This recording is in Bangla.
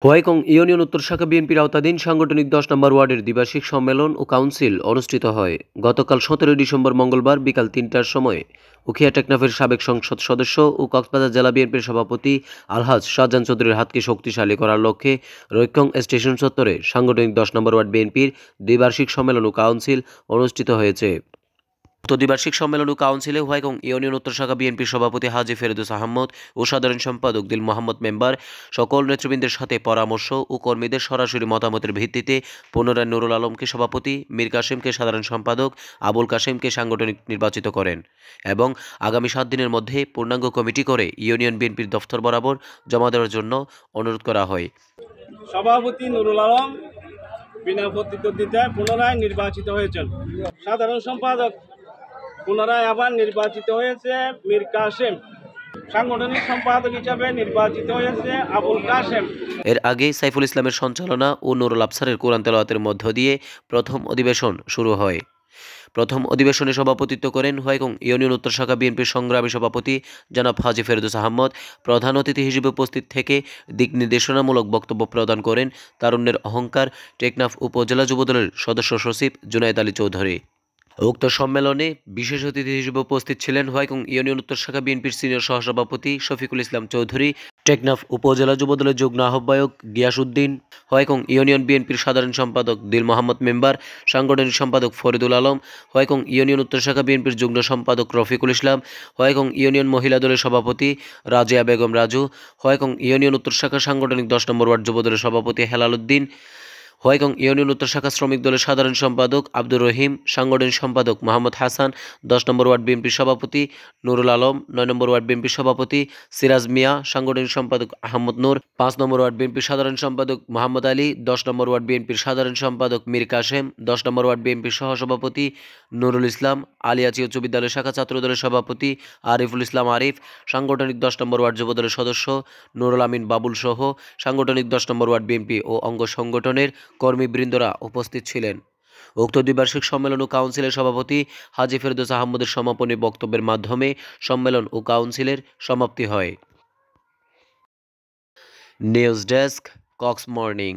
হোয়াইকং ইউনিয়ন উত্তর শাখা বিএনপির আওতাধীন সাংগঠনিক ১০ নম্বর ওয়ার্ডের দ্বিবার্ষিক সম্মেলন ও কাউন্সিল অনুষ্ঠিত হয় গতকাল ১৭ ডিসেম্বর মঙ্গলবার বিকাল ৩টার সময়। উখিয়া টেকনাফের সাবেক সংসদ সদস্য ও কক্সবাজার জেলা বিএনপির সভাপতি আলহাজ শাহজাহান চৌধুরীর হাতকে শক্তিশালী করার লক্ষ্যে রৈক্যং স্টেশন চত্বরে সাংগঠনিক ১০ নম্বর ওয়ার্ড বিএনপির দ্বিবার্ষিক সম্মেলন ও কাউন্সিল অনুষ্ঠিত হয়েছে। উক্ত দ্বিবার্ষিক সম্মেলন ও কাউন্সিলে হোয়াইকং ইউনিয়ন উত্তর শাখা বিএনপির সভাপতি হাজী ফেরদৌস আহমদ ও সাধারণ সম্পাদক দিল মোহাম্মদ মেম্বার সকল নেতৃবৃন্দের সাথে পরামর্শ ও কর্মীদের সরাসরি মতামতের ভিত্তিতে পুনরায় নুরুল আলমকে সভাপতি, মীর কাসেমকে সাধারণ সম্পাদক, আবুল কাসেমকে সাংগঠনিক নির্বাচিত করেন এবং আগামী ৭ দিনের মধ্যে পূর্ণাঙ্গ কমিটি করে ইউনিয়ন বিএনপির দফতর বরাবর জমা দেওয়ার জন্য অনুরোধ করা হয়। সভাপতি নুরুল আলম বিনা প্রতিদ্বন্দ্বিতায় পুনরায় নির্বাচিত হয়েছেন। সাধারণ সম্পাদক পুনরায় আবার নির্বাচিত হয়েছে মীর কাসেম। সাংগঠনিক সম্পাদক হিসাবে নির্বাচিত হয়েছে আবুল কাসেম। এর আগে সাইফুল ইসলামের সঞ্চালনা ও নুরুল আফসারের কোরআন তেলাওয়াতের মধ্য দিয়ে প্রথম অধিবেশন শুরু হয়। প্রথম অধিবেশনে সভাপতিত্ব করেন হোয়াইকং ইউনিয়ন উত্তর শাখা বিএনপির সংগ্রামী সভাপতি জনাব হাজী ফেরদৌস আহমদ। প্রধান অতিথি হিসেবে উপস্থিত থেকে দিক নির্দেশনামূলক বক্তব্য প্রদান করেন তারুণ্যের অহংকার টেকনাফ উপজেলা যুবদলের সদস্য সচিব জুনায়েদ আলী চৌধুরী। উক্ত সম্মেলনে বিশেষ অতিথি হিসেবে উপস্থিত ছিলেন হোয়াইকং ইউনিয়ন উত্তর শাখা বিএনপির সিনিয়র সহসভাপতি শফিকুল ইসলাম চৌধুরী, টেকনাফ উপজেলা যুবদলের যুগ্ম আহ্বায়ক গিয়াসউদ্দিন, হোয়াইকং ইউনিয়ন বিএনপির সাধারণ সম্পাদক দিল মোহাম্মদ মেম্বার, সাংগঠনিক সম্পাদক ফরিদুল আলম, হোয়াইকং ইউনিয়ন উত্তর শাখা বিএনপির যুগ্ম সম্পাদক রফিকুল ইসলাম, হোয়াইকং ইউনিয়ন মহিলা দলের সভাপতি রাজিয়া বেগম রাজু, হোয়াইকং ইউনিয়ন উত্তর শাখা সাংগঠনিক ১০ নম্বর ওয়ার্ড যুবদলের সভাপতি হেলাল উদ্দিন, হোয়াইকং ইউনিয়ন উত্তর শাখা শ্রমিক দলের সাধারণ সম্পাদক আব্দুর রহিম, সাংগঠনিক সম্পাদক মোহাম্মদ হাসান, ১০ নম্বর ওয়ার্ড বিএনপির সভাপতি নুরুল আলম, ৯ নম্বর ওয়ার্ড বিএনপির সভাপতি সিরাজ মিয়া, সাংগঠনিক সম্পাদক আহমদ নূর, ৫ নম্বর ওয়ার্ড বিএনপির সাধারণ সম্পাদক মোহাম্মদ আলী, ১০ নম্বর ওয়ার্ড বিএনপির সাধারণ সম্পাদক মীর কাসেম, ১০ নম্বর ওয়ার্ড বিএনপির সহসভাপতি নুরুল ইসলাম, আলিয়াচি উচ্চ বিদ্যালয় শাখা ছাত্রদলের সভাপতি আরিফুল ইসলাম আরিফ, সাংগঠনিক ১০ নম্বর ওয়ার্ড যুবদলের সদস্য নুরুল আমিন বাবুল সহ সাংগঠনিক ১০ নম্বর ওয়ার্ড বিএনপি ও অঙ্গ সংগঠনের কর্মীবৃন্দরা উপস্থিত ছিলেন। উক্ত দ্বিবার্ষিক সম্মেলন ও কাউন্সিলের সভাপতি হাজী ফেরদৌস আহমদের সমাপনী বক্তব্যের মাধ্যমে সম্মেলন ও কাউন্সিলের সমাপ্তি হয়। নিউজ ডেস্ক, কক্স মর্নিং।